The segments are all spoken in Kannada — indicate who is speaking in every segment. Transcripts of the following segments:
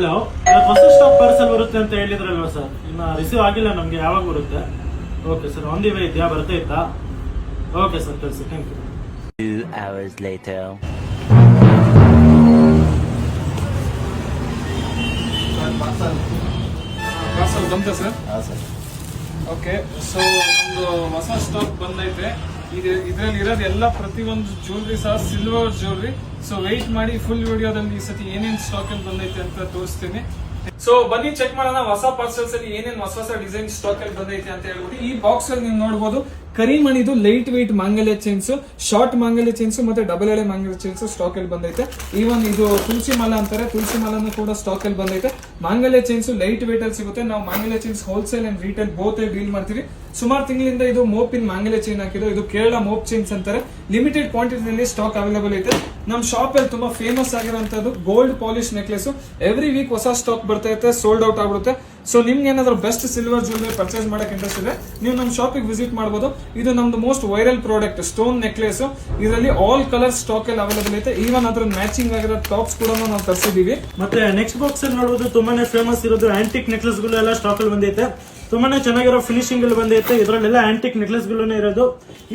Speaker 1: ಹಲೋ, ಹೊಸ ಸ್ಟಾಕ್ ಪಾರ್ಸಲ್ ಬರುತ್ತೆ ಅಂತ ಹೇಳಿದ್ರಲ್ವಾ ಸರ್? ಇನ್ನು ರಿಸೀವ್ ಆಗಿಲ್ಲ ನಮಗೆ. ಯಾವಾಗ ಬರುತ್ತೆ? Okay sir, on the way ಇದೆಯಾ? ಬರ್ತಾ ಓಕೆ ಸರ್, ಕಳಿಸಿ. Thank you.
Speaker 2: 2 hours later.
Speaker 3: Parcel ಬಂತ ಸರ್?
Speaker 2: ಹಾಂ ಸರ್.
Speaker 3: ಓಕೆ, ಸೊ ಒಂದು ಹೊಸ ಸ್ಟಾಕ್ ಬಂದೈತೆ. ಇದರಲ್ಲಿ ಇರೋದು ಎಲ್ಲ ಪ್ರತಿಯೊಂದು ಜ್ಯುವೆಲ್ರಿ ಸಹ ಸಿಲ್ವರ್ ಜ್ಯುವೆಲ್ರಿ. ಸೊ ವೆಯ್ಟ್ ಮಾಡಿ, ಫುಲ್ ವಿಡಿಯೋದಲ್ಲಿ ಈ ಸತಿ ಏನೇನ್ ಸ್ಟಾಕ್ ಅಲ್ಲಿ ಬಂದೈತೆ ಅಂತ ತೋರಿಸ್ತೀನಿ. ಸೊ ಬನ್ನಿ ಚೆಕ್ ಮಾಡೋಣ ಹೊಸ ಪಾರ್ಸಲ್ಸ್ ಅಲ್ಲಿ ಏನೇನ್ ಹೊಸ ಡಿಸೈನ್ ಸ್ಟಾಕ್ ಅಲ್ಲಿ ಬಂದೈತೆ ಅಂತ ಹೇಳ್ಬಿಟ್ಟು. ಈ ಬಾಕ್ಸ್ ಅಲ್ಲಿ ನೀವು ನೋಡಬಹುದು ಕರಿಮಣಿದು ಲೈಟ್ ವೆಯ್ಟ್ ಮಾಂಗಲ್ಯ ಚೈನ್ಸ್, ಶಾರ್ಟ್ ಮಾಂಗಲ್ಯ ಚೈನ್ಸ್ ಮತ್ತೆ ಡಬಲ್ ಎಳೆ ಮಾಂಗಲ್ಯ ಚೈನ್ಸ್ ಸ್ಟಾಕ್ ಅಲ್ಲಿ ಬಂದೈತೆ. ಈವನ್ ಇದು ತುಳಸಿ ಮಾಲ ಅಂತಾರೆ, ತುಳಸಿ ಮಾಲನು ಕೂಡ ಸ್ಟಾಕ್ ಅಲ್ಲಿ ಬಂದೈತೆ. ಮಾಂಗಲ್ಯ ಚೈನ್ಸ್ ಲೈಟ್ ವೇಟ್ ಅಲ್ಲಿ ಸಿಗುತ್ತೆ. ನಾವು ಮಾಂಗಲ್ಯ chains wholesale and retail both deal ಮಾಡ್ತೀವಿ. ಸುಮಾರು ತಿಂಗಳಿಂದ ಇದು ಮೋಪಿನ್ ಮಾಂಗಲ್ಯ ಚೈನ್ ಹಾಕಿದ್ದು. ಇದು ಕೇರಳ ಮೋಪ್ ಚೈನ್ಸ್ ಅಂತಾರೆ. ಲಿಮಿಟೆಡ್ ಕ್ವಾಂಟಿಟಿನಲ್ಲಿ ಸ್ಟಾಕ್ ಅವೈಲೇಬಲ್ ಐತೆ. ನಮ್ಮ ಶಾಪ್ ಅಲ್ಲಿ ತುಂಬಾ ಫೇಮಸ್ ಆಗಿರುವಂತದ್ದು gold polish necklace. Every week ಹೊಸ ಸ್ಟಾಕ್ ಬರ್ತಾ ಇರುತ್ತೆ, ಸೋಲ್ಡ್ ಔಟ್ ಆಗ್ಬಿಡುತ್ತೆ. ಸೊ ನಿಮ್ಗೆ ಏನಾದ್ರು ಬೆಸ್ಟ್ ಸಿಲ್ವರ್ ಜ್ಯುವೆಲ್ಲರಿ ಪರ್ಚೇಸ್ ಮಾಡಕ್ ಇಂಟ್ರೆಸ್ಟ್ ಇದೆ, ನೀವು ನಮ್ಮ ಶಾಪಿಗೆ ವಿಸಿಟ್ ಮಾಡಬಹುದು. ಇದು ನಮ್ದು most viral product stone necklace. ಇದರಲ್ಲಿ ಆಲ್ ಕಲರ್ ಸ್ಟಾಕ್ ಅಲ್ಲಿ ಅವೈಲೇಬಲ್ ಐತೆ. ಈವನ್ ಅದ್ರ ಮ್ಯಾಚಿಂಗ್ ಆಗಿರೋ ಟಾಪ್ಸ್ ಕೂಡ ನಾವು ತರಿಸಿದೀವಿ.
Speaker 1: ಮತ್ತೆ ನೆಕ್ಸ್ಟ್ ಬಾಕ್ಸ್ ಅಲ್ಲಿ ನೋಡಬಹುದು ತುಂಬಾನೇ ಫೇಮಸ್ ಇರೋದು ಆಂಟಿಕ್ ನೆಕ್ಲೆಸ್ ಗಳು ಎಲ್ಲ ಸ್ಟಾಕ್ ಅಲ್ಲಿ ಬಂದೈತೆ. ತುಂಬಾನೇ ಚೆನ್ನಾಗಿರೋ ಫಿನಿಶಿಂಗ್ ಅಲ್ಲಿ ಬಂದೈತೆ. ಇದರಲ್ಲೆಲ್ಲ ಆಂಟಿಕ್ ನೆಕ್ಲೆಸ್ ಗಳೇ ಇರೋದು.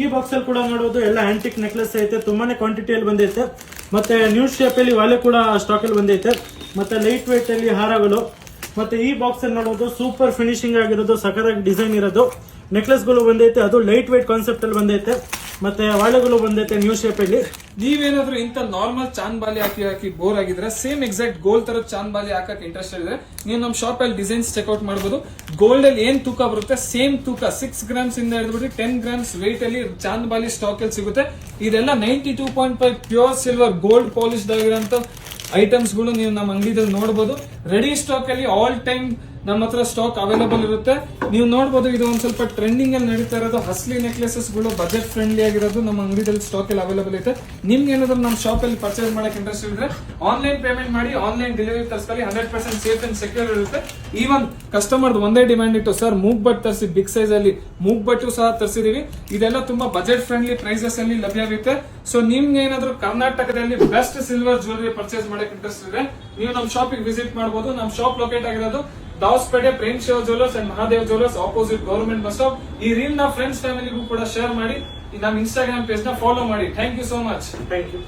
Speaker 1: ಈ ಬಾಕ್ಸ್ ಅಲ್ಲಿ ಕೂಡ ನೋಡಬಹುದು ಎಲ್ಲ ಆಂಟಿಕ್ ನೆಕ್ಲೆಸ್ ಐತೆ. ತುಂಬಾನೇ ಕ್ವಾಂಟಿಟಿಯಲ್ಲಿ ಬಂದೈತೆ. ಮತ್ತೆ ನ್ಯೂ ಶೇಪ್ ಅಲ್ಲಿ ವಾಲೆ ಕೂಡ ಸ್ಟಾಕ್ ಅಲ್ಲಿ ಬಂದೈತೆ. ಮತ್ತೆ ಲೈಟ್ ವೇಟ್ ಅಲ್ಲಿ ಹಾರಗಳು. ಮತ್ತೆ ಈ ಬಾಕ್ಸ್ ಅಲ್ಲಿ ನೋಡೋದು ಸೂಪರ್ ಫಿನಿಶಿಂಗ್ ಆಗಿರೋದು, ಸಖತ್ತಾಗಿ ಡಿಸೈನ್ ಇರೋದು ನೆಕ್ಲೆಸ್ ಗಳು ಬಂದೈತೆ. ಅದು ಲೈಟ್ ವೇಟ್ ಕಾನ್ಸೆಪ್ಟ್ ಅಲ್ಲಿ ಬಂದೈತೆ. ಮತ್ತೆ ವಾಳೆಗಳು ಬಂದೈತೆ ನ್ಯೂ ಶೇಪ್ ಅಲ್ಲಿ.
Speaker 3: ನೀವೇನಾದ್ರೂ ಇಂತ ನಾರ್ಮಲ್ ಚಾಂದ್ ಬಾಲಿ ಹಾಕಿ ಬೋರ್ ಆಗಿದ್ರೆ, ಸೇಮ್ ಎಕ್ಸಾಕ್ಟ್ ಗೋಲ್ಡ್ ತರ ಚಾಂದ್ ಬಾಲಿ ಹಾಕಕ್ ಇಂಟ್ರೆಸ್ಟ್ ಇದ್ರೆ, ನೀವು ನಮ್ಮ ಶಾಪ್ ಅಲ್ಲಿ ಡಿಸೈನ್ಸ್ ಚೆಕ್ಔಟ್ ಮಾಡಬಹುದು. ಗೋಲ್ಡ್ ಅಲ್ಲಿ ಏನ್ ತೂಕ ಬರುತ್ತೆ ಸೇಮ್ ತೂಕ 6 ಗ್ರಾಮ್ಸ್ ಇಂದ ಹಿಡಿದ್ಬಿಟ್ಟು 10 ಗ್ರಾಮ್ಸ್ ವೆಯ್ಟ್ ಅಲ್ಲಿ ಚಾಂದ್ ಬಾಲಿ ಸ್ಟಾಕ್ ಅಲ್ಲಿ ಸಿಗುತ್ತೆ. ಇದೆಲ್ಲ 92.5 ಪ್ಯೂರ್ ಸಿಲ್ವರ್ ಗೋಲ್ಡ್ ಪಾಲಿಶ್ ಆಗಿರೋಂತ ಐಟಮ್ಸ್ ಗಳು ನೀವು ನಮ್ಮ ಅಂಗಡಿದಲ್ಲಿ ನೋಡಬಹುದು. ರೆಡಿ ಸ್ಟಾಕ್ ಅಲ್ಲಿ ಆಲ್ ಟೈಮ್ ನಮ್ಮ ಹತ್ರ ಸ್ಟಾಕ್ ಅವೈಲೇಬಲ್ ಇರುತ್ತೆ. ನೀವು ನೋಡಬಹುದು ಇದು ಒಂದ್ ಸ್ವಲ್ಪ ಟ್ರೆಂಡಿಂಗ್ ಅಲ್ಲಿ ನಡೀತಾ ಇರೋದು ಹಸ್ಲಿ ನೆಕ್ಲೆಸಸ್ ಗಳು, ಬಜೆಟ್ ಫ್ರೆಂಡ್ಲಿ ಆಗಿರೋದು ನಮ್ಮ ಅಂಗಡಿಯಲ್ಲಿ ಸ್ಟಾಕ್ ಅಲ್ಲಿ ಅವೈಲೇಬಲ್ ಐತೆ. ನಿಮ್ಗೆ ಏನಾದ್ರು ನಮ್ಮ ಶಾಪ್ ಅಲ್ಲಿ ಪರ್ಚೇಸ್ ಮಾಡಕ್ ಇಂಟ್ರೆಸ್ಟ್ ಇದ್ರೆ ಆನ್ಲೈನ್ ಪೇಮೆಂಟ್ ಮಾಡಿ, ಆನ್ಲೈನ್ ಡೆಲಿವರಿ ತರಿಸ್ಕೊಳ್ಳಿ. 100% ಸೇಫ್ ಅಂಡ್ ಸೆಕ್ಯೂರ್ ಇರುತ್ತೆ. ಈವನ್ ಕಸ್ಟಮರ್ ಒಂದೇ ಡಿಮ್ಯಾಂಡ್ ಇಟ್ಟು, ಸರ್ ಮೂಗ್ ಬಟ್ ತರಿಸಿ, ಬಿಗ್ ಸೈಜ್ ಅಲ್ಲಿ ಮೂಗ್ ಬಟ್ಟು ಸಹ ತರಿಸಿದೀವಿ. ಇದೆಲ್ಲ ತುಂಬಾ ಬಜೆಟ್ ಫ್ರೆಂಡ್ಲಿ ಪ್ರೈಸಸ್ ಅಲ್ಲಿ ಲಭ್ಯವಿರುತ್ತೆ. ಸೊ ನಿಮ್ಗೆ ಏನಾದ್ರು ಕರ್ನಾಟಕದಲ್ಲಿ ಬೆಸ್ಟ್ ಸಿಲ್ವರ್ ಜ್ಯುವೆಲ್ಲರಿ ಪರ್ಚೇಸ್ ಮಾಡಕ್ ಇಂಟ್ರೆಸ್ಟ್ ಇದೆ, ನೀವು ನಮ್ಮ ಶಾಪಿಗೆ ವಿಸಿಟ್ ಮಾಡಬಹುದು. ನಮ್ಮ ಶಾಪ್ ಲೊಕೇಟ್ ಆಗಿರೋದು Dabaspete, Prem Shiva jewellers and Mahadev jewellers opposite government bus stop. ಈ ರೀಲ್ ನ ಫ್ರೆಂಡ್ಸ್ ಫ್ಯಾಮಿಲಿಗೂ ಕೂಡ ಶೇರ್ ಮಾಡಿ. ನಮ್ಮ ಇನ್ಸ್ಟಾಗ್ರಾಮ್ ಪೇಜ್ ನ ಫಾಲೋ ಮಾಡಿ. Thank you so much.
Speaker 1: Thank you.